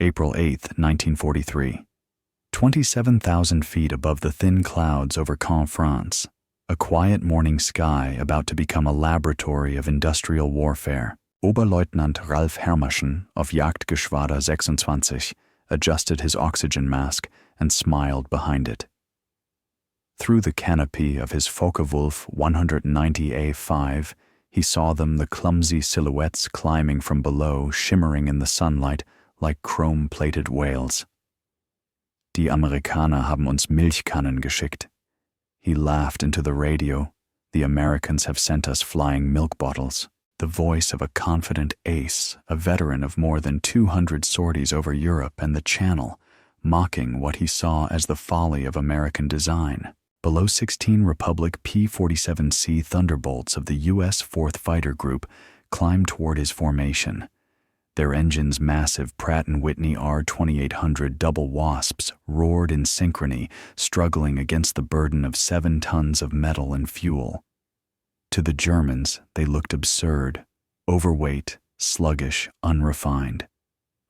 April 8, 1943. 27,000 feet above the thin clouds over Caen, France, a quiet morning sky about to become a laboratory of industrial warfare. Oberleutnant Ralf Herrmarschen of Jagdgeschwader 26 adjusted his oxygen mask and smiled behind it. Through the canopy of his Focke-Wulf 190A5, he saw them, the clumsy silhouettes climbing from below, shimmering in the sunlight like chrome-plated whales. Die Amerikaner haben uns Milchkannen geschickt. He laughed into the radio. The Americans have sent us flying milk bottles. The voice of a confident ace, a veteran of more than 200 sorties over Europe and the Channel, mocking what he saw as the folly of American design. Below 16 Republic P-47C Thunderbolts of the U.S. 4th Fighter Group climbed toward his formation. Their engines' massive Pratt Whitney R-2800 double wasps roared in synchrony, struggling against the burden of 7 tons of metal and fuel. To the Germans, they looked absurd, overweight, sluggish, unrefined.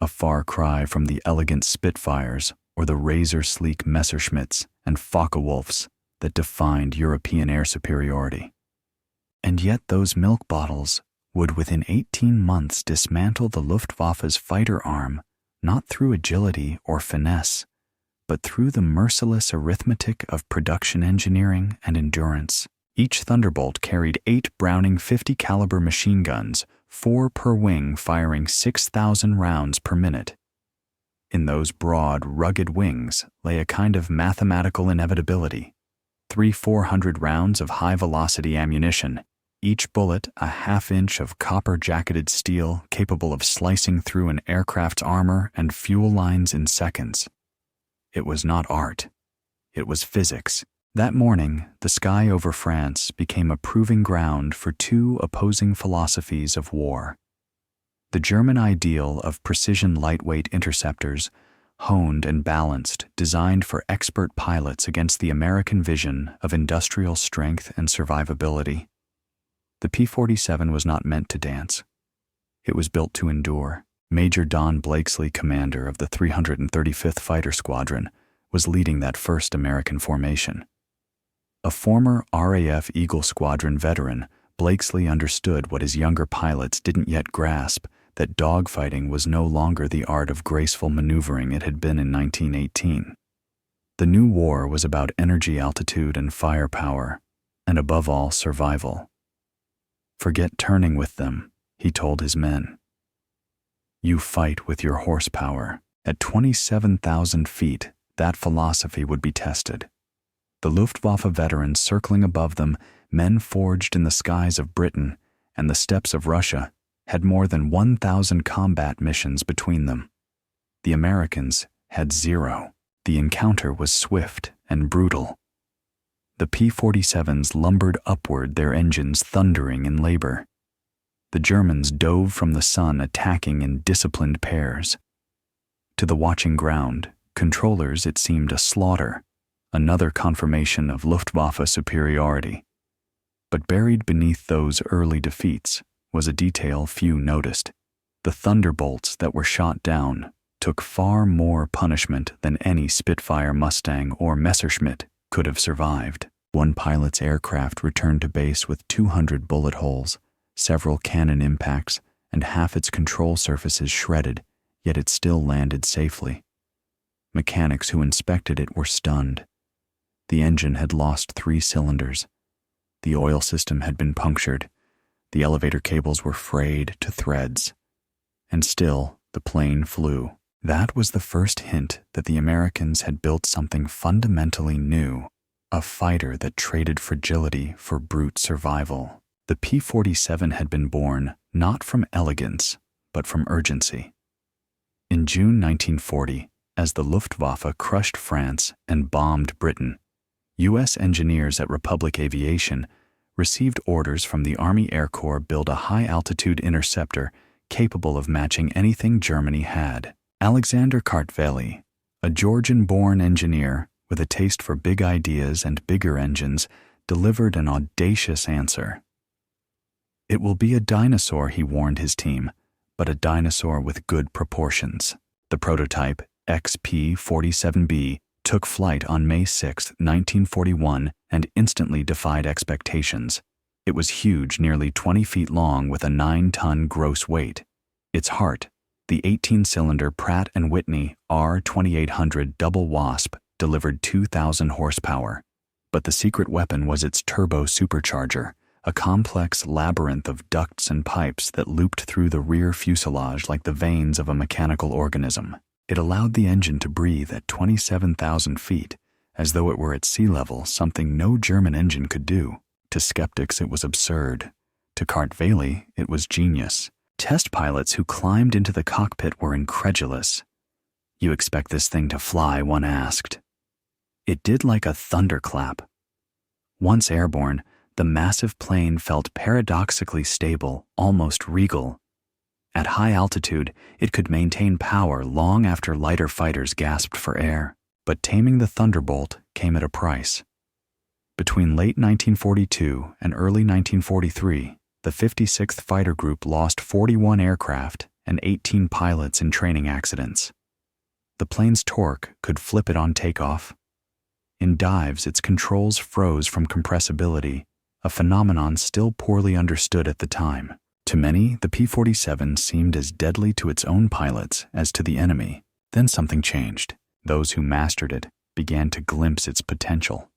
A far cry from the elegant Spitfires or the razor-sleek Messerschmitts and Focke-Wulfs that defined European air superiority. And yet those milk bottles would within 18 months dismantle the Luftwaffe's fighter arm, not through agility or finesse, but through the merciless arithmetic of production engineering and endurance. Each Thunderbolt carried 8 Browning 50 caliber machine guns, 4 per wing, firing 6,000 rounds per minute. In those broad, rugged wings lay a kind of mathematical inevitability. 400 rounds of high-velocity ammunition, each bullet a half-inch of copper-jacketed steel capable of slicing through an aircraft's armor and fuel lines in seconds. It was not art. It was physics. That morning, the sky over France became a proving ground for 2 opposing philosophies of war. The German ideal of precision lightweight interceptors, honed and balanced, designed for expert pilots, against the American vision of industrial strength and survivability. The P-47 was not meant to dance. It was built to endure. Major Don Blakesley, commander of the 335th Fighter Squadron, was leading that first American formation. A former RAF Eagle Squadron veteran, Blakesley understood what his younger pilots didn't yet grasp, that dogfighting was no longer the art of graceful maneuvering it had been in 1918. The new war was about energy, altitude, and firepower, and above all, survival. Forget turning with them, he told his men. You fight with your horsepower. At 27,000 feet, that philosophy would be tested. The Luftwaffe veterans circling above them, men forged in the skies of Britain and the steppes of Russia, had more than 1,000 combat missions between them. The Americans had 0. The encounter was swift and brutal. The P-47s lumbered upward, their engines thundering in labor. The Germans dove from the sun, attacking in disciplined pairs. To the watching ground controllers, it seemed a slaughter, another confirmation of Luftwaffe superiority. But buried beneath those early defeats was a detail few noticed. The Thunderbolts that were shot down took far more punishment than any Spitfire, Mustang, or Messerschmitt could have survived. One pilot's aircraft returned to base with 200 bullet holes, several cannon impacts, and half its control surfaces shredded, yet it still landed safely. Mechanics who inspected it were stunned. The engine had lost 3 cylinders. The oil system had been punctured. The elevator cables were frayed to threads. And still, the plane flew. That was the first hint that the Americans had built something fundamentally new, a fighter that traded fragility for brute survival. The P-47 had been born not from elegance, but from urgency. In June 1940, as the Luftwaffe crushed France and bombed Britain, U.S. engineers at Republic Aviation received orders from the Army Air Corps build a high-altitude interceptor capable of matching anything Germany had. Alexander Kartveli, a Georgian-born engineer with a taste for big ideas and bigger engines, delivered an audacious answer. It will be a dinosaur, he warned his team, but a dinosaur with good proportions. The prototype, XP-47B, took flight on May 6, 1941, and instantly defied expectations. It was huge, nearly 20 feet long with a 9-ton gross weight. Its heart, the 18-cylinder Pratt Whitney R-2800 double wasp, delivered 2,000 horsepower. But the secret weapon was its turbo supercharger, a complex labyrinth of ducts and pipes that looped through the rear fuselage like the veins of a mechanical organism. It allowed the engine to breathe at 27,000 feet, as though it were at sea level, something no German engine could do. To skeptics, it was absurd. To Kartveli, it was genius. Test pilots who climbed into the cockpit were incredulous. "You expect this thing to fly?" one asked. It did like a thunderclap. Once airborne, the massive plane felt paradoxically stable, almost regal. At high altitude, it could maintain power long after lighter fighters gasped for air. But taming the Thunderbolt came at a price. Between late 1942 and early 1943, the 56th Fighter Group lost 41 aircraft and 18 pilots in training accidents. The plane's torque could flip it on takeoff. In dives, its controls froze from compressibility, a phenomenon still poorly understood at the time. To many, the P-47 seemed as deadly to its own pilots as to the enemy. Then something changed. Those who mastered it began to glimpse its potential.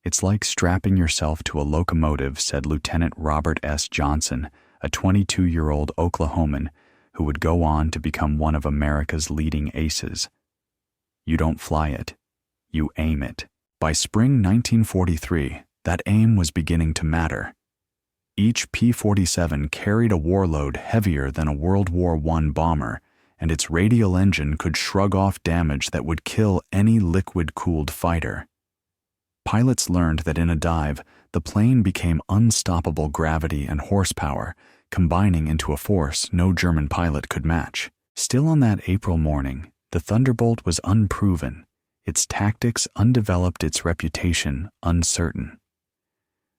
"It's like strapping yourself to a locomotive," said Lieutenant Robert S. Johnson, a 22-year-old Oklahoman who would go on to become one of America's leading aces. "You don't fly it, you aim it." By spring 1943, that aim was beginning to matter. Each P-47 carried a warload heavier than a World War I bomber, and its radial engine could shrug off damage that would kill any liquid-cooled fighter. Pilots learned that in a dive, the plane became unstoppable gravity and horsepower, combining into a force no German pilot could match. Still on that April morning, the Thunderbolt was unproven, its tactics undeveloped, its reputation uncertain.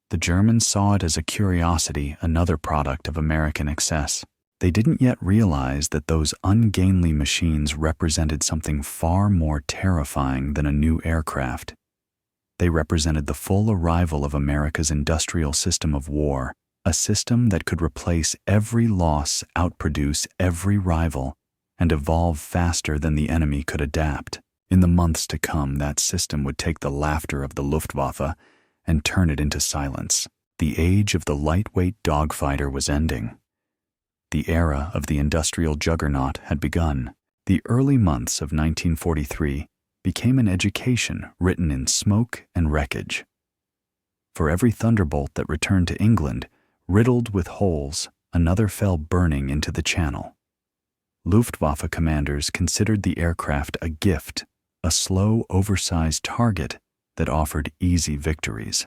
The Germans saw it as a curiosity, another product of American excess. They didn't yet realize that those ungainly machines represented something far more terrifying than a new aircraft. They represented the full arrival of America's industrial system of war, a system that could replace every loss, outproduce every rival, and evolve faster than the enemy could adapt. In the months to come, that system would take the laughter of the Luftwaffe and turn it into silence. The age of the lightweight dogfighter was ending. The era of the industrial juggernaut had begun. The early months of 1943 became an education written in smoke and wreckage. For every Thunderbolt that returned to England, riddled with holes, another fell burning into the Channel. Luftwaffe commanders considered the aircraft a gift, a slow, oversized target that offered easy victories.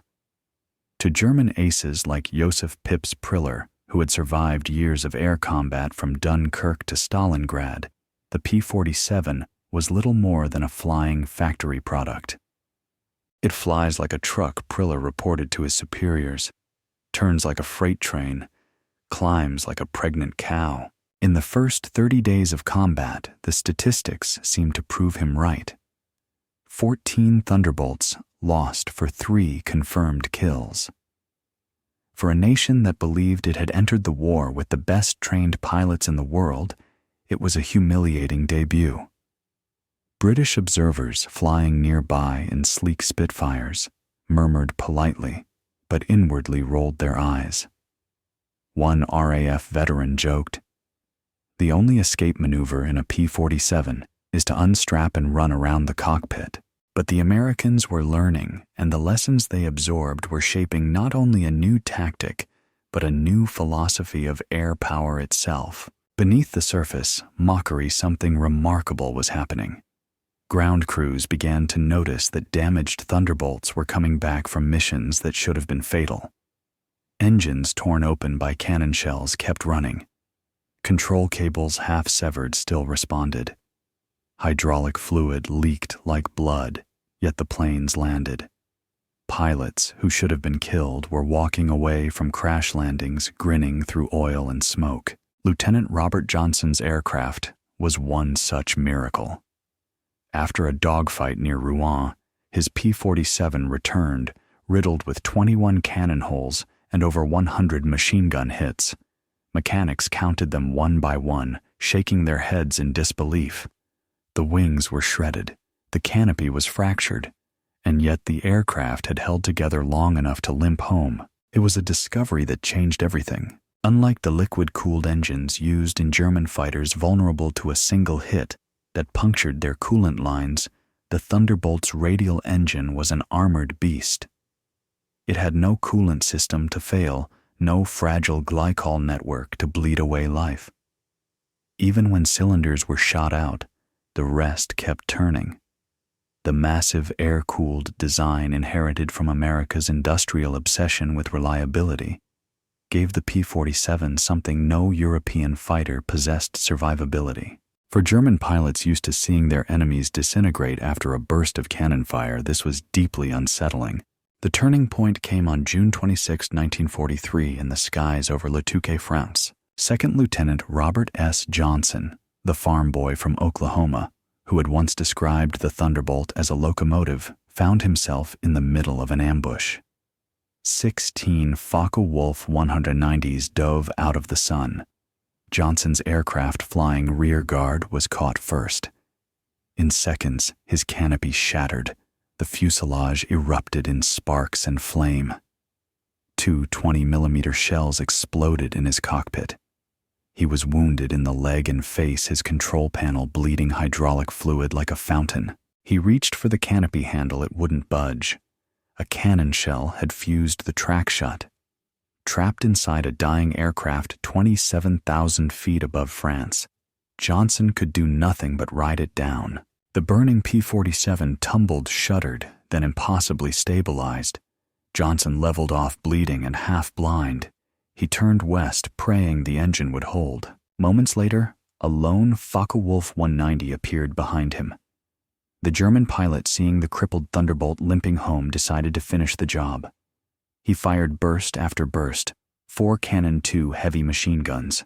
To German aces like Josef Pips Priller, who had survived years of air combat from Dunkirk to Stalingrad, the P-47 was little more than a flying factory product. "It flies like a truck," Priller reported to his superiors, "turns like a freight train, climbs like a pregnant cow." In the first 30 days of combat, the statistics seemed to prove him right. 14 Thunderbolts lost for 3 confirmed kills. For a nation that believed it had entered the war with the best trained pilots in the world, it was a humiliating debut. British observers flying nearby in sleek Spitfires murmured politely, but inwardly rolled their eyes. One RAF veteran joked, "The only escape maneuver in a P-47 is to unstrap and run around the cockpit." But the Americans were learning, and the lessons they absorbed were shaping not only a new tactic, but a new philosophy of air power itself. Beneath the surface, something remarkable was happening. Ground crews began to notice that damaged Thunderbolts were coming back from missions that should have been fatal. Engines torn open by cannon shells kept running. Control cables half severed still responded. Hydraulic fluid leaked like blood, yet the planes landed. Pilots who should have been killed were walking away from crash landings, grinning through oil and smoke. Lieutenant Robert Johnson's aircraft was one such miracle. After a dogfight near Rouen, his P-47 returned, riddled with 21 cannon holes and over 100 machine gun hits. Mechanics counted them one by one, shaking their heads in disbelief. The wings were shredded, the canopy was fractured, and yet the aircraft had held together long enough to limp home. It was a discovery that changed everything. Unlike the liquid-cooled engines used in German fighters vulnerable to a single hit that punctured their coolant lines, the Thunderbolt's radial engine was an armored beast. It had no coolant system to fail, no fragile glycol network to bleed away life. Even when cylinders were shot out, the rest kept turning. The massive air-cooled design inherited from America's industrial obsession with reliability gave the P-47 something no European fighter possessed: survivability. For German pilots used to seeing their enemies disintegrate after a burst of cannon fire, this was deeply unsettling. The turning point came on June 26, 1943, in the skies over Le Touquet, France. Second Lieutenant Robert S. Johnson, the farm boy from Oklahoma, who had once described the Thunderbolt as a locomotive, found himself in the middle of an ambush. 16 Focke-Wulf 190s dove out of the sun. Johnson's aircraft flying rear guard was caught first. In seconds, his canopy shattered. The fuselage erupted in sparks and flame. 2 20mm shells exploded in his cockpit. He was wounded in the leg and face, his control panel bleeding hydraulic fluid like a fountain. He reached for the canopy handle, it wouldn't budge. A cannon shell had fused the track shut. Trapped inside a dying aircraft 27,000 feet above France, Johnson could do nothing but ride it down. The burning P-47 tumbled, shuddered, then impossibly stabilized. Johnson leveled off, bleeding and half-blind. He turned west, praying the engine would hold. Moments later, a lone Focke-Wulf 190 appeared behind him. The German pilot, seeing the crippled Thunderbolt limping home, decided to finish the job. He fired burst after burst, 4 Cannon II heavy machine guns.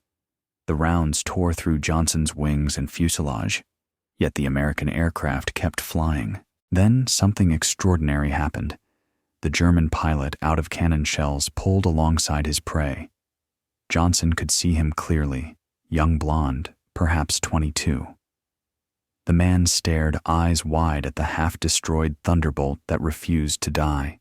The rounds tore through Johnson's wings and fuselage, yet the American aircraft kept flying. Then something extraordinary happened. The German pilot, out of cannon shells, pulled alongside his prey. Johnson could see him clearly, young blonde, perhaps 22. The man stared eyes wide at the half-destroyed Thunderbolt that refused to die.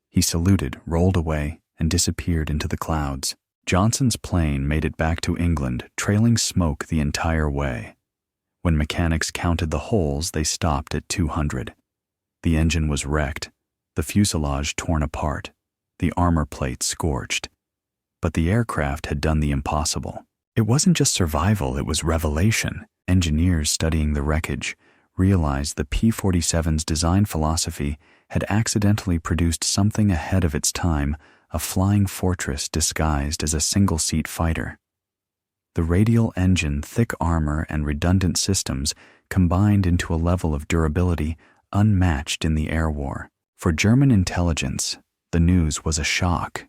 He saluted, rolled away, and disappeared into the clouds. Johnson's plane made it back to England, trailing smoke the entire way. When mechanics counted the holes, they stopped at 200. The engine was wrecked, the fuselage torn apart, the armor plate scorched. But the aircraft had done the impossible. It wasn't just survival, it was revelation. Engineers studying the wreckage realized the P-47's design philosophy had accidentally produced something ahead of its time, a flying fortress disguised as a single-seat fighter. The radial engine, thick armor, and redundant systems combined into a level of durability unmatched in the air war. For German intelligence, the news was a shock.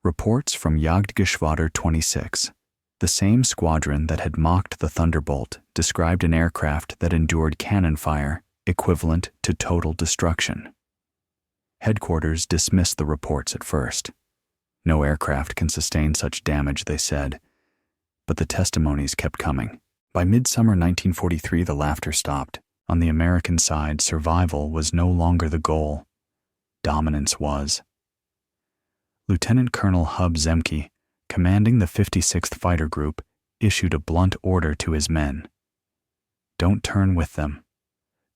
Reports from Jagdgeschwader 26, the same squadron that had mocked the Thunderbolt, described an aircraft that endured cannon fire equivalent to total destruction. Headquarters dismissed the reports at first. No aircraft can sustain such damage, they said. But the testimonies kept coming. By midsummer 1943, the laughter stopped. On the American side, survival was no longer the goal. Dominance was. Lieutenant Colonel Hub Zemke, commanding the 56th Fighter Group, issued a blunt order to his men. Don't turn with them.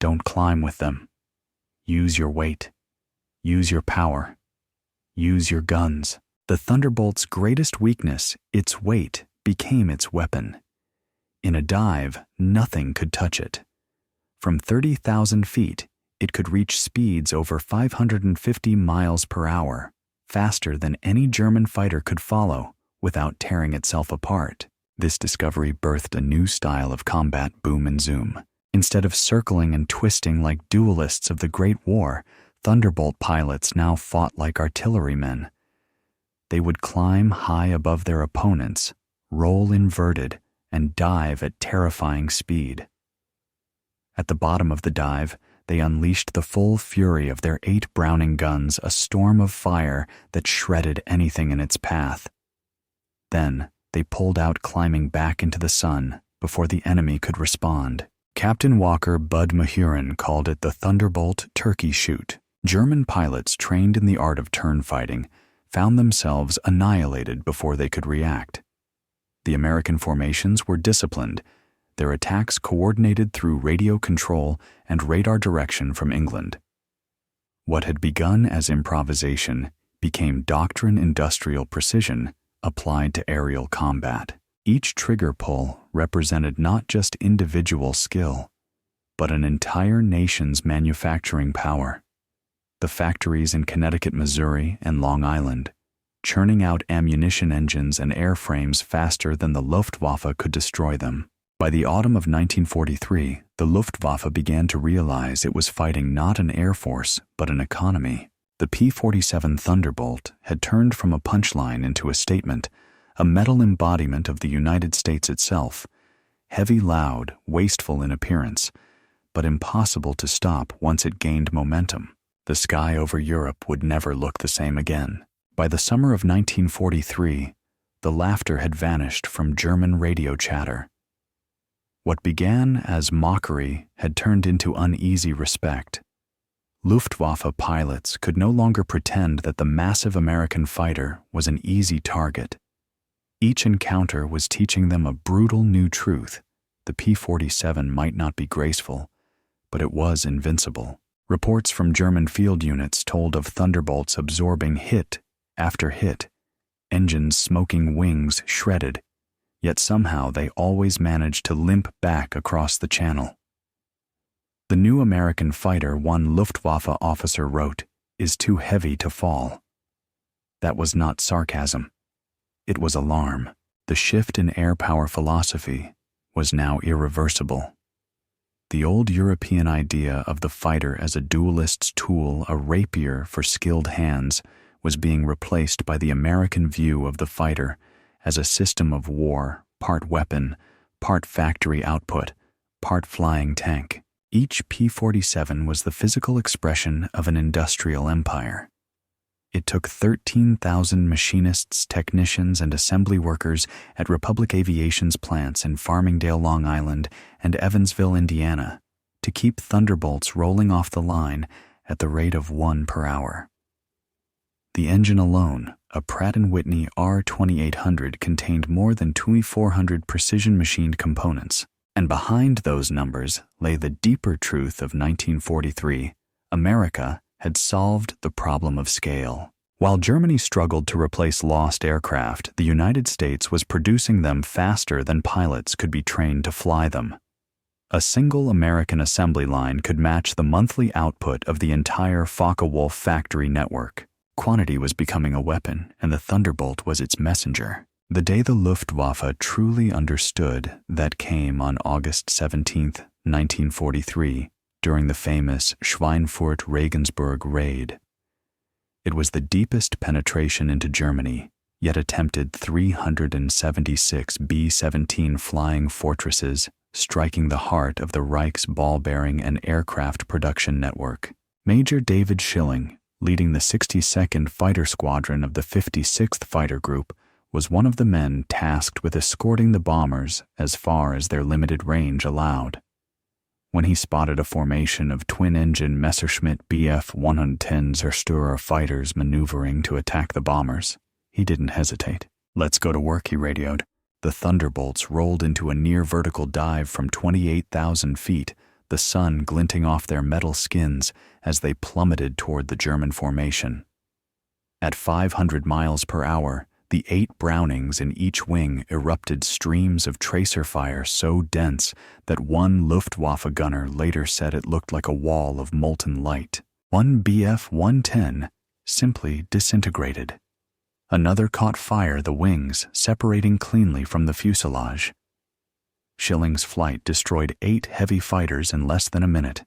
Don't climb with them. Use your weight. Use your power. Use your guns. The Thunderbolt's greatest weakness, its weight, became its weapon. In a dive, nothing could touch it. From 30,000 feet, it could reach speeds over 550 miles per hour, faster than any German fighter could follow without tearing itself apart. This discovery birthed a new style of combat: boom and zoom. Instead of circling and twisting like duelists of the Great War, Thunderbolt pilots now fought like artillerymen. They would climb high above their opponents, roll inverted, and dive at terrifying speed. At the bottom of the dive, they unleashed the full fury of their 8 Browning guns, a storm of fire that shredded anything in its path. Then they pulled out, climbing back into the sun before the enemy could respond. Captain Walker Bud Mahurin called it the Thunderbolt turkey shoot. German pilots trained in the art of turn fighting found themselves annihilated before they could react. The American formations were disciplined, their attacks coordinated through radio control and radar direction from England. What had begun as improvisation became doctrine industrial precision applied to aerial combat. Each trigger pull represented not just individual skill, but an entire nation's manufacturing power. The factories in Connecticut, Missouri, and Long Island, churning out ammunition engines and airframes faster than the Luftwaffe could destroy them. By the autumn of 1943, the Luftwaffe began to realize it was fighting not an air force, but an economy. The P-47 Thunderbolt had turned from a punchline into a statement, a metal embodiment of the United States itself, heavy, loud, wasteful in appearance, but impossible to stop once it gained momentum. The sky over Europe would never look the same again. By the summer of 1943, the laughter had vanished from German radio chatter. What began as mockery had turned into uneasy respect. Luftwaffe pilots could no longer pretend that the massive American fighter was an easy target. Each encounter was teaching them a brutal new truth. The P-47 might not be graceful, but it was invincible. Reports from German field units told of Thunderbolts absorbing hit after hit, engines smoking, wings shredded, yet somehow they always managed to limp back across the channel. The new American fighter, one Luftwaffe officer wrote, is too heavy to fall. That was not sarcasm. It was alarm. The shift in air power philosophy was now irreversible. The old European idea of the fighter as a duelist's tool, a rapier for skilled hands, was being replaced by the American view of the fighter as a system of war, part weapon, part factory output, part flying tank. Each P-47 was the physical expression of an industrial empire. It took 13,000 machinists, technicians, and assembly workers at Republic Aviation's plants in Farmingdale, Long Island, and Evansville, Indiana, to keep Thunderbolts rolling off the line at the rate of 1 per hour. The engine alone, a Pratt Whitney R-2800, contained more than 2,400 precision-machined components, and behind those numbers lay the deeper truth of 1943. America had solved the problem of scale. While Germany struggled to replace lost aircraft, the United States was producing them faster than pilots could be trained to fly them. A single American assembly line could match the monthly output of the entire Focke-Wulf factory network. Quantity was becoming a weapon, and the Thunderbolt was its messenger. The day the Luftwaffe truly understood that came on August 17, 1943, during the famous Schweinfurt-Regensburg raid. It was the deepest penetration into Germany, yet attempted 376 B-17 flying fortresses, striking the heart of the Reich's ball-bearing and aircraft production network. Major David Schilling, leading the 62nd Fighter Squadron of the 56th Fighter Group, was one of the men tasked with escorting the bombers as far as their limited range allowed. When he spotted a formation of twin-engine Messerschmitt Bf-110 Zerstörer fighters maneuvering to attack the bombers, he didn't hesitate. "Let's go to work," he radioed. The Thunderbolts rolled into a near-vertical dive from 28,000 feet, the sun glinting off their metal skins as they plummeted toward the German formation. At 500 miles per hour, the 8 Brownings in each wing erupted streams of tracer fire so dense that one Luftwaffe gunner later said it looked like a wall of molten light. One Bf-110 simply disintegrated. Another caught fire the wings, separating cleanly from the fuselage. Schilling's flight destroyed 8 heavy fighters in less than a minute.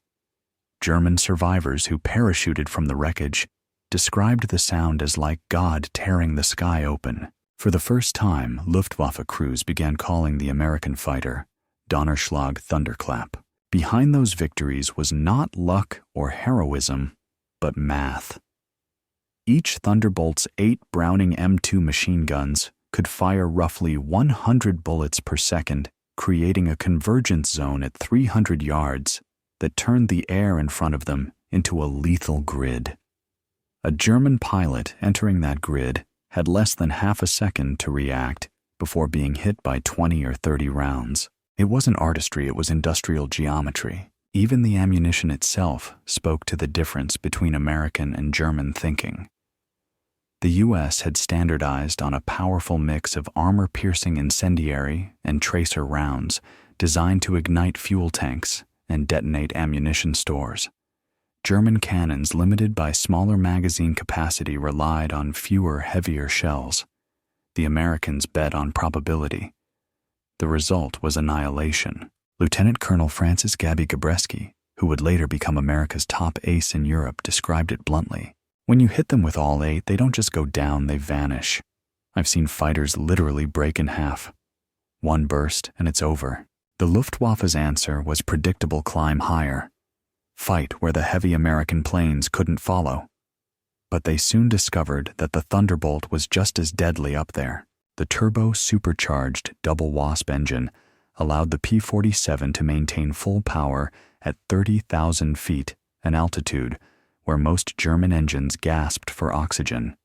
German survivors who parachuted from the wreckage described the sound as like God tearing the sky open. For the first time, Luftwaffe crews began calling the American fighter Donnerschlag Thunderclap. Behind those victories was not luck or heroism, but math. Each Thunderbolt's 8 Browning M2 machine guns could fire roughly 100 bullets per second, creating a convergence zone at 300 yards that turned the air in front of them into a lethal grid. A German pilot entering that grid had less than half a second to react before being hit by 20 or 30 rounds. It wasn't artistry, it was industrial geometry. Even the ammunition itself spoke to the difference between American and German thinking. The U.S. had standardized on a powerful mix of armor-piercing incendiary and tracer rounds designed to ignite fuel tanks and detonate ammunition stores. German cannons, limited by smaller magazine capacity, relied on fewer, heavier shells. The Americans bet on probability. The result was annihilation. Lieutenant Colonel Francis Gabby Gabreski, who would later become America's top ace in Europe, described it bluntly. When you hit them with all 8, they don't just go down, they vanish. I've seen fighters literally break in half. One burst and it's over. The Luftwaffe's answer was predictable: climb higher. Fight where the heavy American planes couldn't follow. But they soon discovered that the Thunderbolt was just as deadly up there. The turbo-supercharged double Wasp engine allowed the P-47 to maintain full power at 30,000 feet, an altitude where most German engines gasped for oxygen.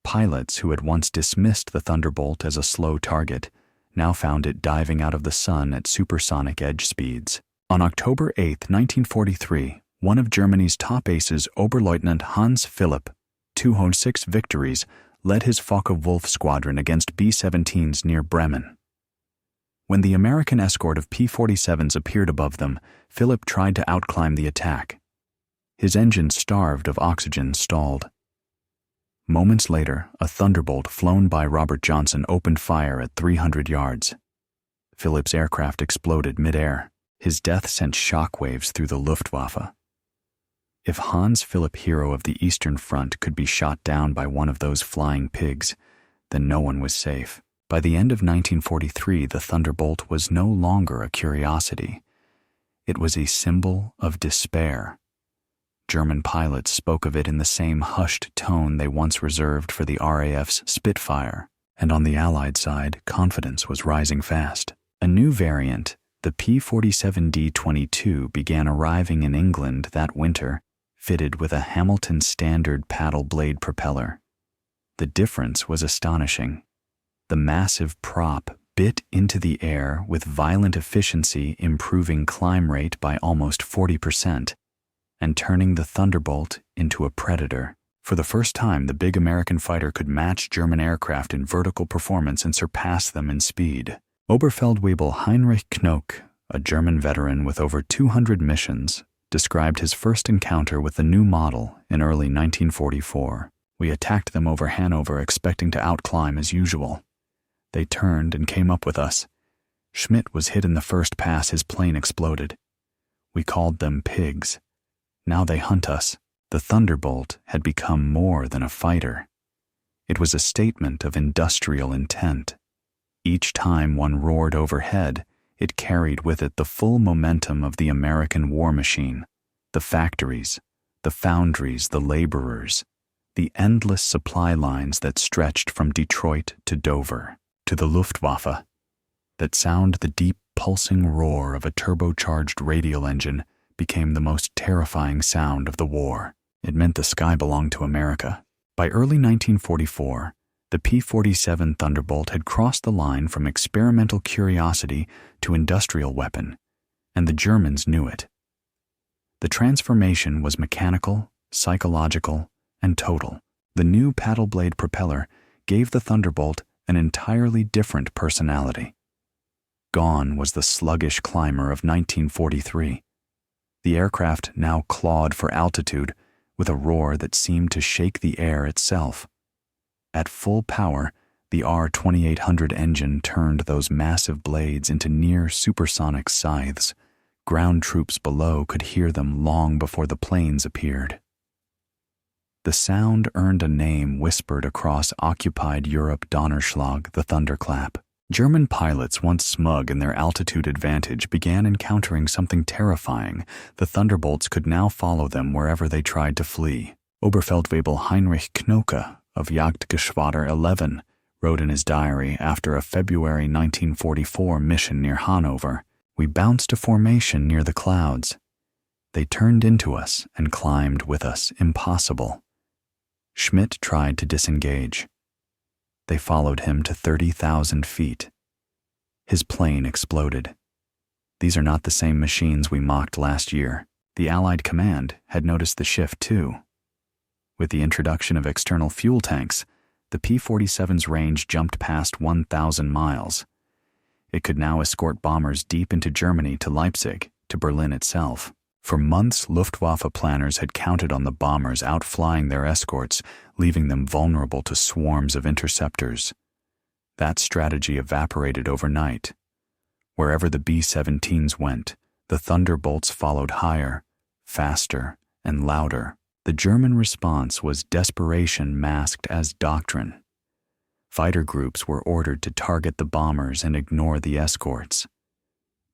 Pilots who had once dismissed the Thunderbolt as a slow target now found it diving out of the sun at supersonic edge speeds. On October 8, 1943, one of Germany's top aces, Oberleutnant Hans Philipp, 206 victories, led his Focke-Wulf squadron against B-17s near Bremen. When the American escort of P-47s appeared above them, Philipp tried to outclimb the attack. His engine, starved of oxygen, stalled. Moments later, a Thunderbolt flown by Robert Johnson opened fire at 300 yards. Philipp's aircraft exploded mid-air. His death sent shockwaves through the Luftwaffe. If Hans Philipp, hero of the Eastern Front, could be shot down by one of those flying pigs, then no one was safe. By the end of 1943, the Thunderbolt was no longer a curiosity. It was a symbol of despair. German pilots spoke of it in the same hushed tone they once reserved for the RAF's Spitfire, and on the Allied side, confidence was rising fast. A new variant, the P-47D-22, began arriving in England that winter, fitted with a Hamilton standard paddle blade propeller. The difference was astonishing. The massive prop bit into the air with violent efficiency, improving climb rate by almost 40%, and turning the Thunderbolt into a predator. For the first time, the big American fighter could match German aircraft in vertical performance and surpass them in speed. Oberfeldwebel Heinrich Knoke, a German veteran with over 200 missions, described his first encounter with the new model in early 1944. We attacked them over Hanover, expecting to outclimb as usual. They turned and came up with us. Schmidt was hit in the first pass, his plane exploded. We called them pigs. Now they hunt us. The Thunderbolt had become more than a fighter. It was a statement of industrial intent. Each time one roared overhead, it carried with it the full momentum of the American war machine, the factories, the foundries, the laborers, the endless supply lines that stretched from Detroit to Dover, to the Luftwaffe, that sound. The deep, pulsing roar of a turbocharged radial engine became the most terrifying sound of the war. It meant the sky belonged to America. By early 1944, the P-47 Thunderbolt had crossed the line from experimental curiosity to industrial weapon, and the Germans knew it. The transformation was mechanical, psychological, and total. The new paddle blade propeller gave the Thunderbolt an entirely different personality. Gone was the sluggish climber of 1943. The aircraft now clawed for altitude with a roar that seemed to shake the air itself. At full power, the R-2800 engine turned those massive blades into near supersonic scythes. Ground troops below could hear them long before the planes appeared. The sound earned a name whispered across occupied Europe: Donnerschlag, the thunderclap. German pilots, once smug in their altitude advantage, began encountering something terrifying. The Thunderbolts could now follow them wherever they tried to flee. Oberfeldwebel Heinrich Knoke of Jagdgeschwader 11 wrote in his diary after a February 1944 mission near Hanover, "We bounced a formation near the clouds. They turned into us and climbed with us. Impossible." Schmidt tried to disengage. They followed him to 30,000 feet. His plane exploded. "These are not the same machines we mocked last year." The Allied command had noticed the shift too. With the introduction of external fuel tanks, the P-47's range jumped past 1,000 miles. It could now escort bombers deep into Germany to Leipzig, to Berlin itself. For months, Luftwaffe planners had counted on the bombers outflying their escorts, leaving them vulnerable to swarms of interceptors. That strategy evaporated overnight. Wherever the B-17s went, the Thunderbolts followed higher, faster, and louder. The German response was desperation masked as doctrine. Fighter groups were ordered to target the bombers and ignore the escorts.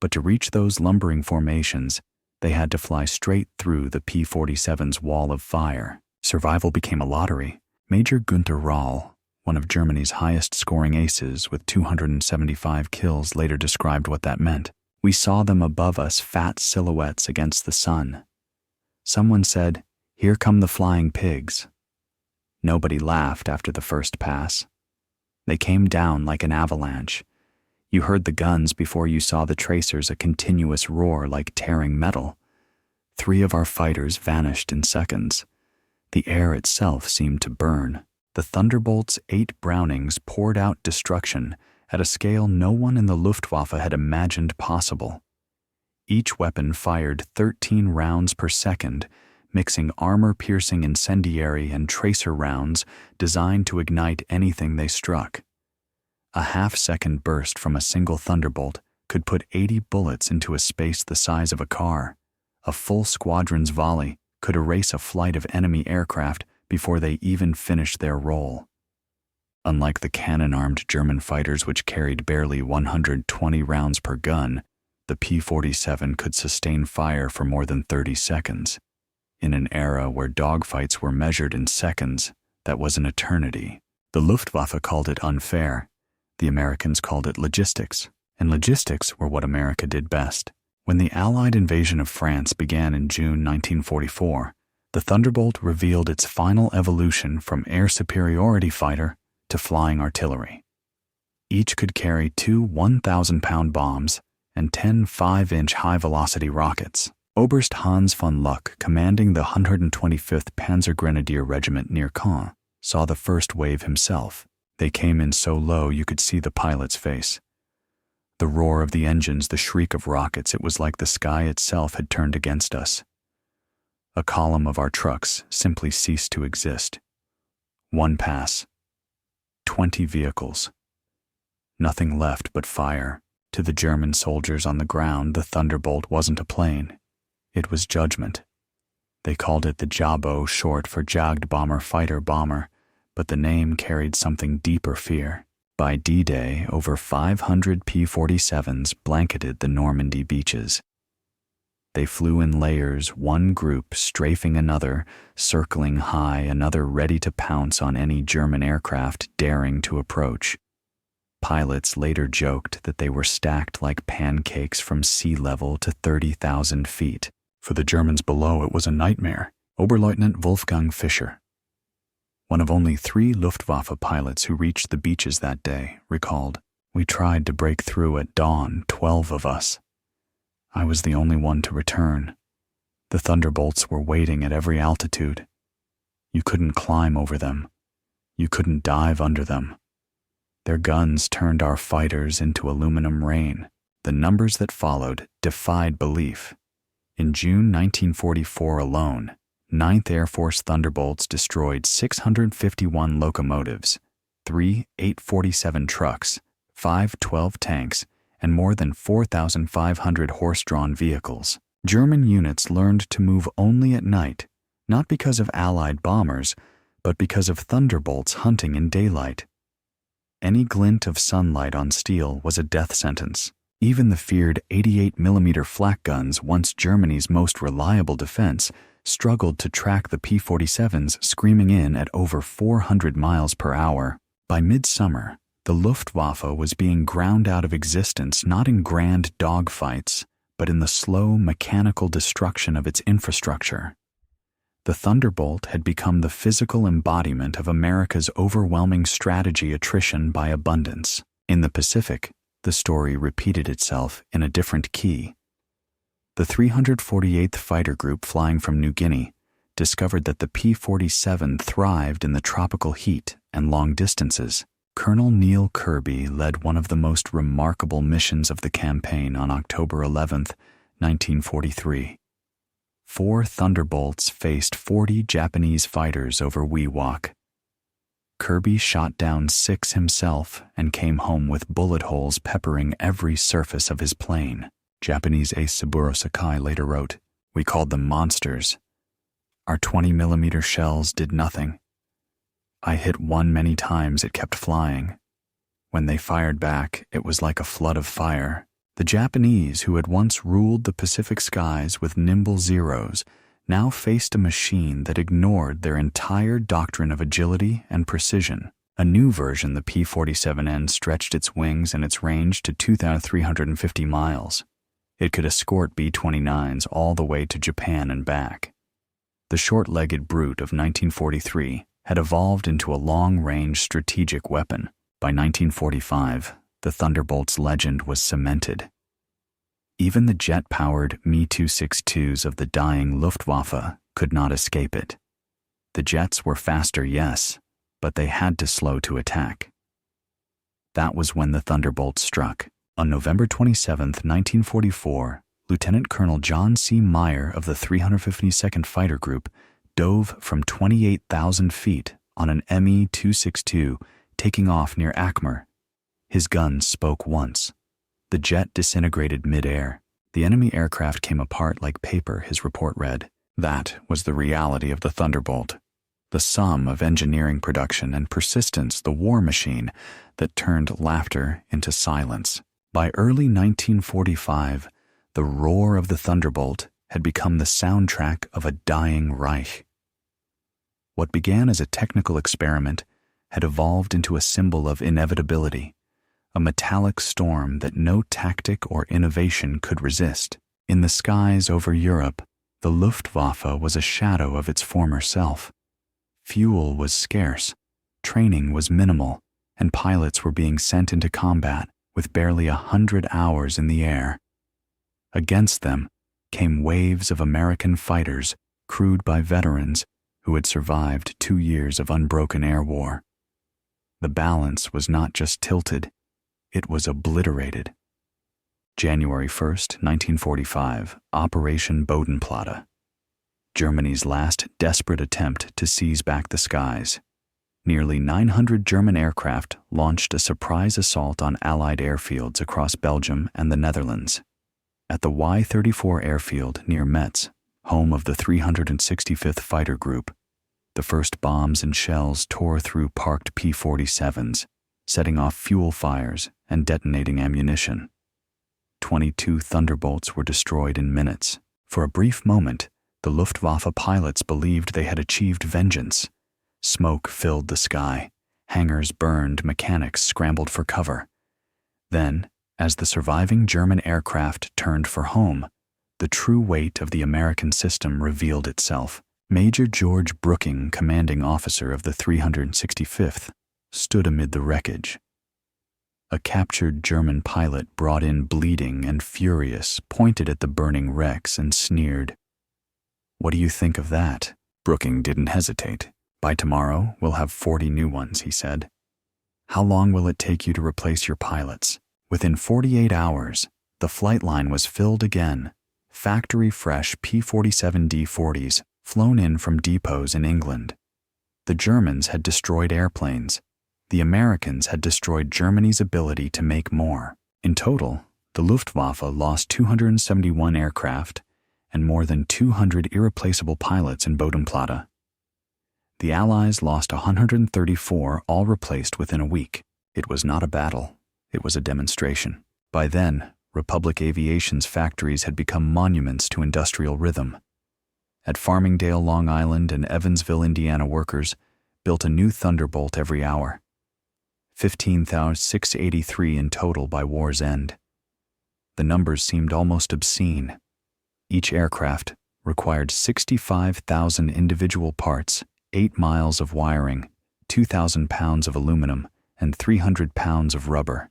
But to reach those lumbering formations, they had to fly straight through the P-47's wall of fire. Survival became a lottery. Major Günther Rahl, one of Germany's highest-scoring aces with 275 kills, later described what that meant. "We saw them above us, fat silhouettes against the sun. Someone said, 'Here come the flying pigs.' Nobody laughed after the first pass. They came down like an avalanche. You heard the guns before you saw the tracers, a continuous roar like tearing metal. 3 of our fighters vanished in seconds. The air itself seemed to burn. The Thunderbolts' 8 Brownings poured out destruction at a scale no one in the Luftwaffe had imagined possible. Each weapon fired 13 rounds per second, mixing armor-piercing incendiary and tracer rounds designed to ignite anything they struck. A half-second burst from a single Thunderbolt could put 80 bullets into a space the size of a car. A full squadron's volley could erase a flight of enemy aircraft before they even finished their roll. Unlike the cannon-armed German fighters, which carried barely 120 rounds per gun, the P-47 could sustain fire for more than 30 seconds. In an era where dogfights were measured in seconds, that was an eternity. The Luftwaffe called it unfair. The Americans called it logistics, and logistics were what America did best. When the Allied invasion of France began in June 1944, the Thunderbolt revealed its final evolution from air superiority fighter to flying artillery. Each could carry 2 1,000-pound bombs and 10 5-inch high-velocity rockets. Oberst Hans von Luck, commanding the 125th Panzergrenadier Regiment near Caen, saw the first wave himself. They came in so low you could see the pilot's face. The roar of the engines, the shriek of rockets, it was like the sky itself had turned against us. A column of our trucks simply ceased to exist. 1 pass. 20 vehicles. Nothing left but fire. To the German soldiers on the ground, the Thunderbolt wasn't a plane. It was judgment. They called it the Jabo, short for Jagdbomber fighter bomber, but the name carried something deeper fear. By D-Day, over 500 P-47s blanketed the Normandy beaches. They flew in layers, one group strafing another, circling high, another ready to pounce on any German aircraft daring to approach. Pilots later joked that they were stacked like pancakes from sea level to 30,000 feet. For the Germans below, it was a nightmare. Oberleutnant Wolfgang Fischer, one of only 3 Luftwaffe pilots who reached the beaches that day, recalled, "We tried to break through at dawn, 12 of us. I was the only one to return. The Thunderbolts were waiting at every altitude. You couldn't climb over them. You couldn't dive under them. Their guns turned our fighters into aluminum rain." The numbers that followed defied belief. In June 1944 alone, 9th Air Force Thunderbolts destroyed 651 locomotives, 3 847 trucks, 5 12 tanks, and more than 4,500 horse-drawn vehicles. German units learned to move only at night, not because of Allied bombers, but because of Thunderbolts hunting in daylight. Any glint of sunlight on steel was a death sentence. Even the feared 88mm flak guns, once Germany's most reliable defense, struggled to track the P-47s screaming in at over 400 miles per hour. By midsummer, the Luftwaffe was being ground out of existence not in grand dogfights, but in the slow mechanical destruction of its infrastructure. The Thunderbolt had become the physical embodiment of America's overwhelming strategy attrition by abundance. In the Pacific, the story repeated itself in a different key. The 348th Fighter Group flying from New Guinea discovered that the P-47 thrived in the tropical heat and long distances. Colonel Neil Kirby led one of the most remarkable missions of the campaign on October 11, 1943. 4 Thunderbolts faced 40 Japanese fighters over Wewak. Kirby shot down 6 himself and came home with bullet holes peppering every surface of his plane. Japanese ace Saburo Sakai later wrote, "We called them monsters. Our 20mm shells did nothing. I hit one many times, it kept flying. When they fired back, it was like a flood of fire." The Japanese, who had once ruled the Pacific skies with nimble zeros, now faced a machine that ignored their entire doctrine of agility and precision. A new version, the P-47N, stretched its wings and its range to 2,350 miles. It could escort B-29s all the way to Japan and back. The short-legged brute of 1943 had evolved into a long-range strategic weapon. By 1945, the Thunderbolt's legend was cemented. Even the jet-powered Me-262s of the dying Luftwaffe could not escape it. The jets were faster, yes, but they had to slow to attack. That was when the Thunderbolt struck. On November 27, 1944, Lieutenant Colonel John C. Meyer of the 352nd Fighter Group dove from 28,000 feet on an Me-262, taking off near Akmer. His gun spoke once. The jet disintegrated mid-air. The enemy aircraft came apart like paper, his report read. That was the reality of the Thunderbolt. The sum of engineering production and persistence, the war machine that turned laughter into silence. By early 1945, the roar of the Thunderbolt had become the soundtrack of a dying Reich. What began as a technical experiment had evolved into a symbol of inevitability, a metallic storm that no tactic or innovation could resist. In the skies over Europe, the Luftwaffe was a shadow of its former self. Fuel was scarce, training was minimal, and pilots were being sent into combat with barely 100 hours in the air. Against them came waves of American fighters crewed by veterans who had survived 2 years of unbroken air war. The balance was not just tilted, it was obliterated. January 1st, 1945, Operation Bodenplatte. Germany's last desperate attempt to seize back the skies. Nearly 900 German aircraft launched a surprise assault on Allied airfields across Belgium and the Netherlands. At the Y-34 airfield near Metz, home of the 365th Fighter Group, the first bombs and shells tore through parked P-47s, setting off fuel fires and detonating ammunition. 22 Thunderbolts were destroyed in minutes. For a brief moment, the Luftwaffe pilots believed they had achieved vengeance. Smoke filled the sky. Hangars burned, mechanics scrambled for cover. Then, as the surviving German aircraft turned for home, the true weight of the American system revealed itself. Major George Brooking, commanding officer of the 365th, stood amid the wreckage. A captured German pilot brought in bleeding and furious, pointed at the burning wrecks and sneered. "What do you think of that?" Brooking didn't hesitate. "By tomorrow, we'll have 40 new ones," he said. "How long will it take you to replace your pilots?" Within 48 hours, the flight line was filled again. Factory-fresh P-47D-40s flown in from depots in England. The Germans had destroyed airplanes. The Americans had destroyed Germany's ability to make more. In total, the Luftwaffe lost 271 aircraft and more than 200 irreplaceable pilots in Bodenplatte. The Allies lost 134, all replaced within a week. It was not a battle, it was a demonstration. By then, Republic Aviation's factories had become monuments to industrial rhythm. At Farmingdale, Long Island, and Evansville, Indiana, workers built a new Thunderbolt every hour. 15,683 in total by war's end. The numbers seemed almost obscene. Each aircraft required 65,000 individual parts, 8 miles of wiring, 2,000 pounds of aluminum, and 300 pounds of rubber.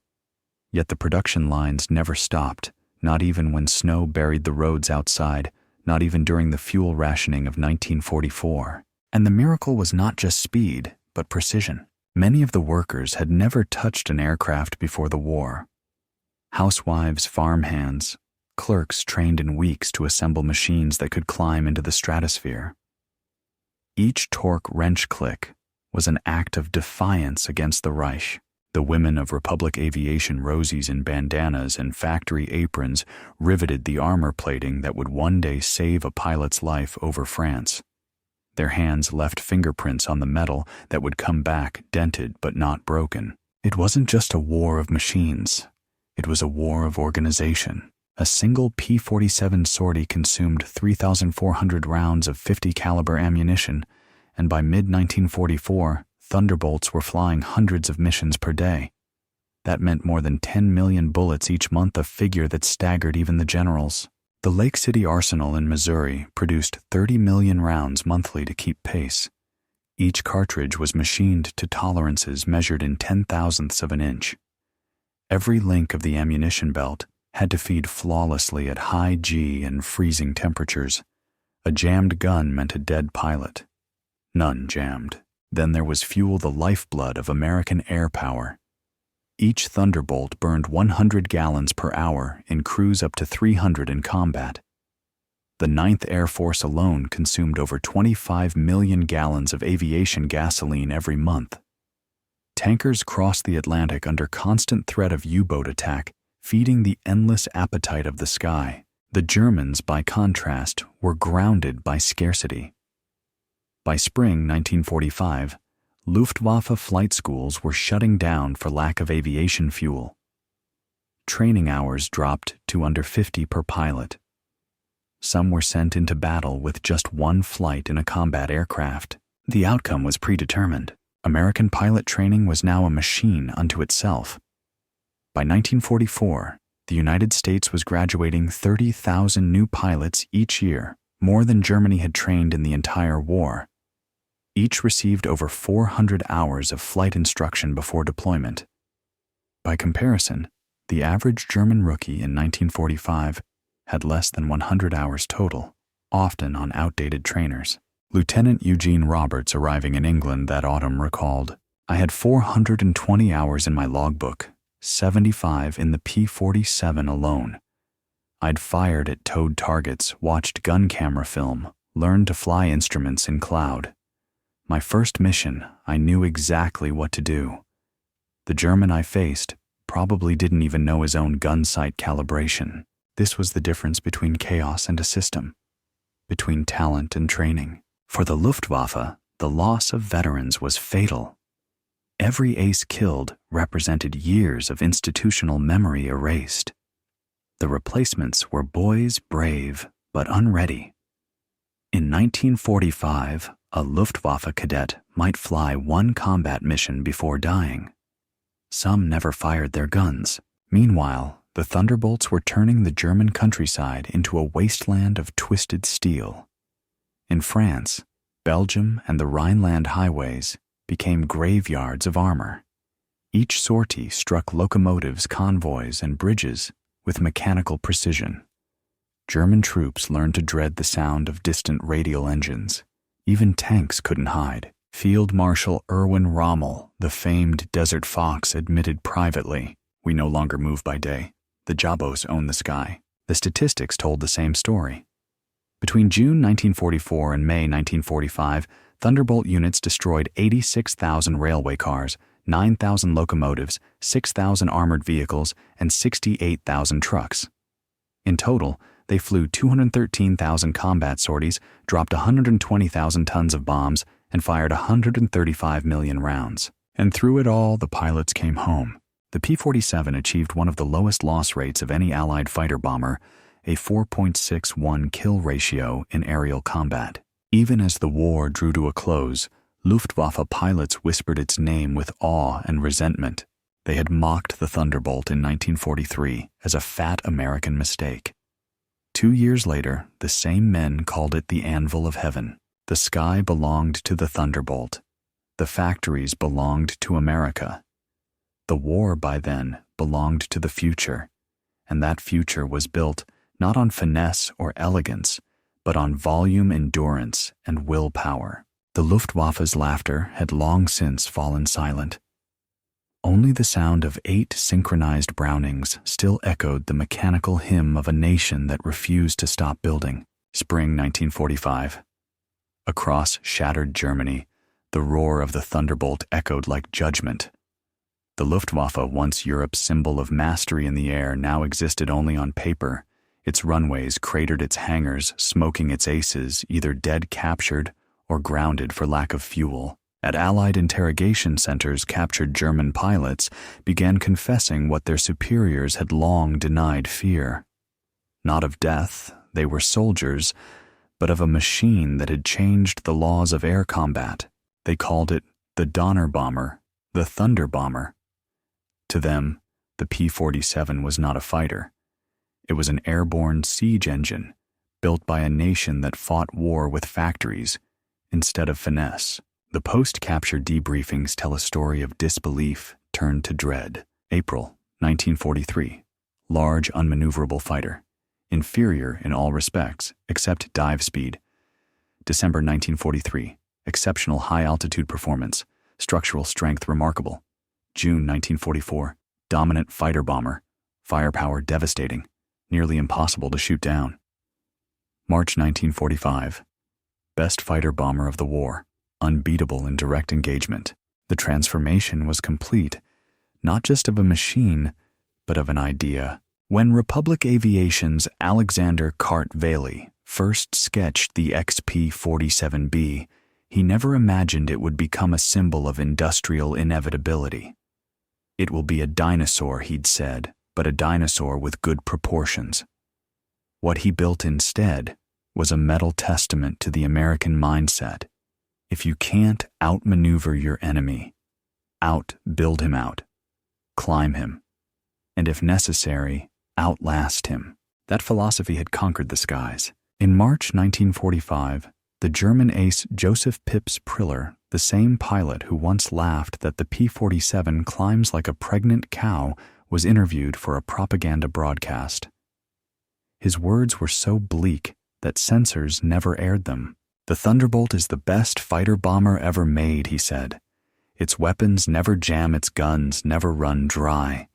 Yet the production lines never stopped, not even when snow buried the roads outside, not even during the fuel rationing of 1944. And the miracle was not just speed, but precision. Many of the workers had never touched an aircraft before the war. Housewives, farmhands, clerks trained in weeks to assemble machines that could climb into the stratosphere. Each torque wrench click was an act of defiance against the Reich. The women of Republic Aviation rosies in bandanas and factory aprons riveted the armor plating that would one day save a pilot's life over France. Their hands left fingerprints on the metal that would come back dented but not broken. It wasn't just a war of machines. It was a war of organization. A single P-47 sortie consumed 3,400 rounds of .50 caliber ammunition, and by mid-1944, Thunderbolts were flying hundreds of missions per day. That meant more than 10 million bullets each month, a figure that staggered even the generals. The Lake City Arsenal in Missouri produced 30 million rounds monthly to keep pace. Each cartridge was machined to tolerances measured in 10,000ths of an inch. Every link of the ammunition belt had to feed flawlessly at high G and freezing temperatures. A jammed gun meant a dead pilot. None jammed. Then there was fuel, the lifeblood of American air power. Each Thunderbolt burned 100 gallons per hour in crews up to 300 in combat. The 9th Air Force alone consumed over 25 million gallons of aviation gasoline every month. Tankers crossed the Atlantic under constant threat of U-boat attack, feeding the endless appetite of the sky. The Germans, by contrast, were grounded by scarcity. By spring 1945, Luftwaffe flight schools were shutting down for lack of aviation fuel. Training hours dropped to under 50 per pilot. Some were sent into battle with just one flight in a combat aircraft. The outcome was predetermined. American pilot training was now a machine unto itself. By 1944, the United States was graduating 30,000 new pilots each year, more than Germany had trained in the entire war. Each received over 400 hours of flight instruction before deployment. By comparison, the average German rookie in 1945 had less than 100 hours total, often on outdated trainers. Lieutenant Eugene Roberts, arriving in England that autumn, recalled, "I had 420 hours in my logbook, 75 in the P-47 alone. I'd fired at towed targets, watched gun camera film, learned to fly instruments in cloud. My first mission, I knew exactly what to do. The German I faced probably didn't even know his own gun sight calibration. This was the difference between chaos and a system, between talent and training. For the Luftwaffe, the loss of veterans was fatal. Every ace killed represented years of institutional memory erased. The replacements were boys brave but unready. In 1945, a Luftwaffe cadet might fly one combat mission before dying. Some never fired their guns. Meanwhile, the Thunderbolts were turning the German countryside into a wasteland of twisted steel. In France, Belgium, and the Rhineland highways became graveyards of armor. Each sortie struck locomotives, convoys, and bridges with mechanical precision. German troops learned to dread the sound of distant radial engines. Even tanks couldn't hide. Field Marshal Erwin Rommel, the famed Desert Fox, admitted privately, "We no longer move by day. The Jabos own the sky." The statistics told the same story. Between June 1944 and May 1945, Thunderbolt units destroyed 86,000 railway cars, 9,000 locomotives, 6,000 armored vehicles, and 68,000 trucks. In total, They flew 213,000 combat sorties, dropped 120,000 tons of bombs, and fired 135 million rounds. And through it all, the pilots came home. The P-47 achieved one of the lowest loss rates of any Allied fighter bomber, a 4.61 kill ratio in aerial combat. Even as the war drew to a close, Luftwaffe pilots whispered its name with awe and resentment. They had mocked the Thunderbolt in 1943 as a fat American mistake. 2 years later, the same men called it the Anvil of Heaven. The sky belonged to the Thunderbolt. The factories belonged to America. The war, by then, belonged to the future, and that future was built not on finesse or elegance, but on volume, endurance, and willpower. The Luftwaffe's laughter had long since fallen silent. Only the sound of 8 synchronized Brownings still echoed the mechanical hymn of a nation that refused to stop building. Spring 1945. Across shattered Germany, the roar of the Thunderbolt echoed like judgment. The Luftwaffe, once Europe's symbol of mastery in the air, now existed only on paper. Its runways cratered its hangars, smoking its aces, either dead captured or grounded for lack of fuel. At Allied interrogation centers, captured German pilots began confessing what their superiors had long denied fear. Not of death, they were soldiers, but of a machine that had changed the laws of air combat. They called it the Donner Bomber, the Thunder Bomber. To them, the P-47 was not a fighter. It was an airborne siege engine, built by a nation that fought war with factories instead of finesse. The post-capture debriefings tell a story of disbelief turned to dread. April 1943. Large, unmaneuverable fighter. Inferior in all respects, except dive speed. December 1943. Exceptional high-altitude performance. Structural strength remarkable. June 1944. Dominant fighter bomber. Firepower devastating. Nearly impossible to shoot down. March 1945. Best fighter bomber of the war. Unbeatable in direct engagement. The transformation was complete, not just of a machine, but of an idea. When Republic Aviation's Alexander Cart-Valey first sketched the XP-47B, he never imagined it would become a symbol of industrial inevitability. It will be a dinosaur, he'd said, but a dinosaur with good proportions. What he built instead was a metal testament to the American mindset. If you can't outmaneuver your enemy, outbuild him out, climb him, and if necessary, outlast him. That philosophy had conquered the skies. In March 1945, the German ace Joseph Pips Priller, the same pilot who once laughed that the P-47 climbs like a pregnant cow, was interviewed for a propaganda broadcast. His words were so bleak that censors never aired them. "The Thunderbolt is the best fighter bomber ever made," he said. "Its weapons never jam its guns, never run dry.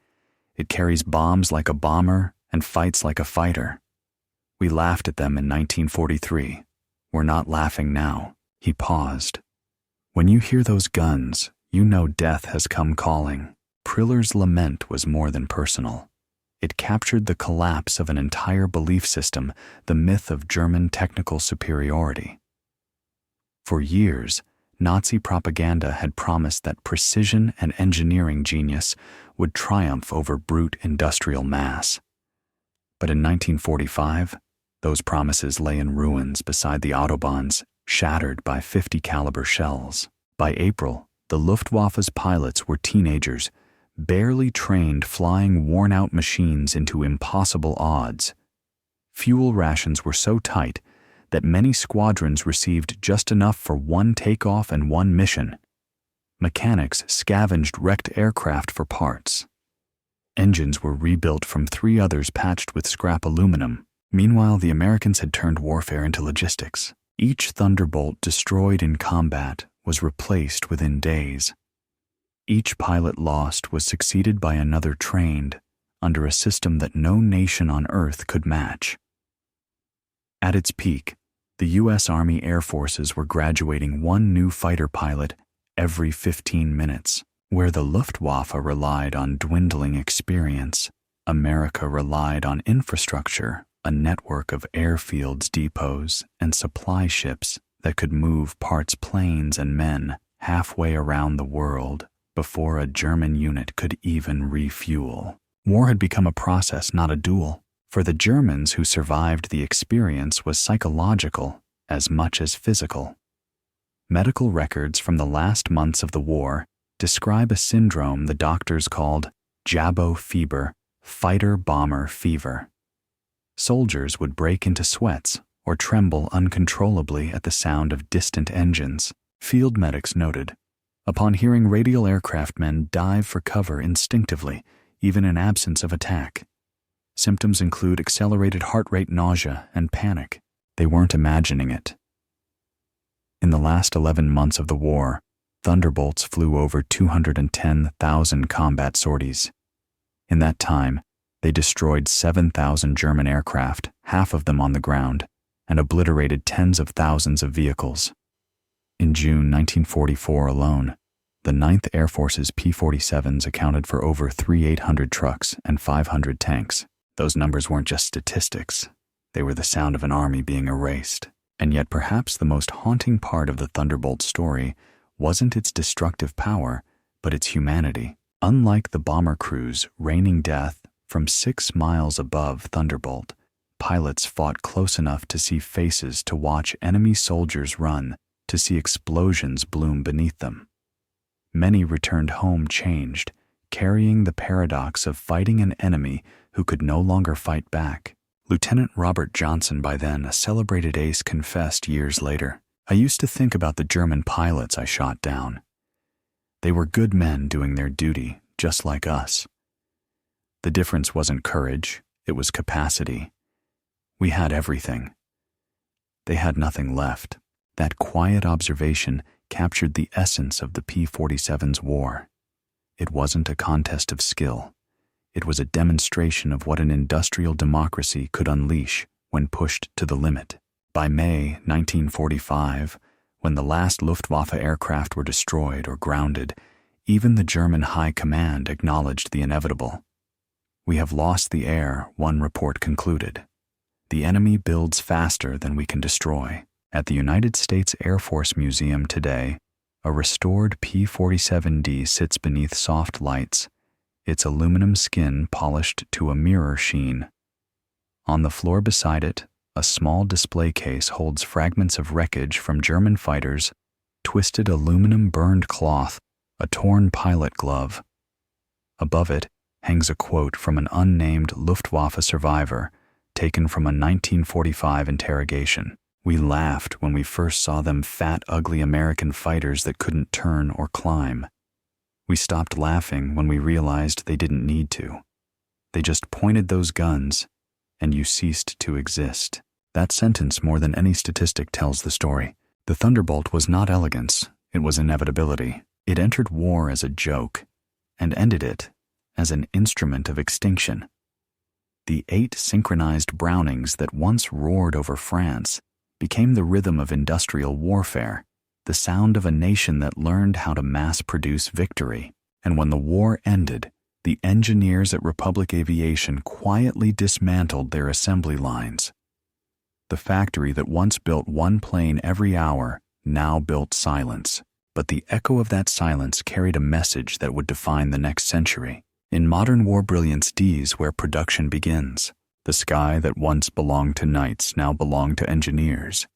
It carries bombs like a bomber and fights like a fighter. We laughed at them in 1943. We're not laughing now." He paused. "When you hear those guns, you know death has come calling." Priller's lament was more than personal. It captured the collapse of an entire belief system, the myth of German technical superiority. For years, Nazi propaganda had promised that precision and engineering genius would triumph over brute industrial mass. But in 1945, those promises lay in ruins beside the Autobahns, shattered by 50 caliber shells. By April, the Luftwaffe's pilots were teenagers, barely trained, flying worn-out machines into impossible odds. Fuel rations were so tight that many squadrons received just enough for one takeoff and one mission. Mechanics scavenged wrecked aircraft for parts. Engines were rebuilt from 3 others patched with scrap aluminum. Meanwhile, the Americans had turned warfare into logistics. Each Thunderbolt destroyed in combat was replaced within days. Each pilot lost was succeeded by another trained, under a system that no nation on Earth could match. At its peak, the U.S. Army Air Forces were graduating 1 new fighter pilot every 15 minutes. Where the Luftwaffe relied on dwindling experience, America relied on infrastructure a network of airfields, depots, and supply ships that could move parts, planes, and men halfway around the world before a German unit could even refuel. War had become a process, not a duel. For the Germans who survived, the experience was psychological as much as physical. Medical records from the last months of the war describe a syndrome the doctors called Jabbo fever, fighter-bomber fever. Soldiers would break into sweats or tremble uncontrollably at the sound of distant engines. Field medics noted, upon hearing radial aircraft men dive for cover instinctively, even in absence of attack. Symptoms include accelerated heart rate, nausea, and panic. They weren't imagining it. In the last 11 months of the war, Thunderbolts flew over 210,000 combat sorties. In that time, they destroyed 7,000 German aircraft, half of them on the ground, and obliterated tens of thousands of vehicles. In June 1944 alone, the 9th Air Force's P-47s accounted for over 3,800 trucks and 500 tanks. Those numbers weren't just statistics. They were the sound of an army being erased. And yet perhaps the most haunting part of the Thunderbolt story wasn't its destructive power, but its humanity. Unlike the bomber crews raining death from 6 miles above Thunderbolt, pilots fought close enough to see faces, to watch enemy soldiers run, to see explosions bloom beneath them. Many returned home changed, carrying the paradox of fighting an enemy who could no longer fight back. Lieutenant Robert Johnson, by then a celebrated ace, confessed years later, "I used to think about the German pilots I shot down. They were good men doing their duty, just like us. The difference wasn't courage, it was capacity. We had everything. They had nothing left." That quiet observation captured the essence of the P-47's war. It wasn't a contest of skill. It was a demonstration of what an industrial democracy could unleash when pushed to the limit. By May 1945, when the last Luftwaffe aircraft were destroyed or grounded, even the German High Command acknowledged the inevitable. "We have lost the air," one report concluded. "The enemy builds faster than we can destroy." At the United States Air Force Museum today, a restored P-47D sits beneath soft lights, its aluminum skin polished to a mirror sheen. On the floor beside it, a small display case holds fragments of wreckage from German fighters, twisted aluminum burned cloth, a torn pilot glove. Above it hangs a quote from an unnamed Luftwaffe survivor taken from a 1945 interrogation. "We laughed when we first saw them fat, ugly American fighters that couldn't turn or climb. We stopped laughing when we realized they didn't need to. They just pointed those guns, and you ceased to exist." That sentence, more than any statistic, tells the story. The Thunderbolt was not elegance, it was inevitability. It entered war as a joke, and ended it as an instrument of extinction. The 8 synchronized Brownings that once roared over France became the rhythm of industrial warfare, the sound of a nation that learned how to mass-produce victory. And when the war ended, the engineers at Republic Aviation quietly dismantled their assembly lines. The factory that once built one plane every hour now built silence. But the echo of that silence carried a message that would define the next century. In modern war brilliance D's where production begins. The sky that once belonged to knights now belonged to engineers.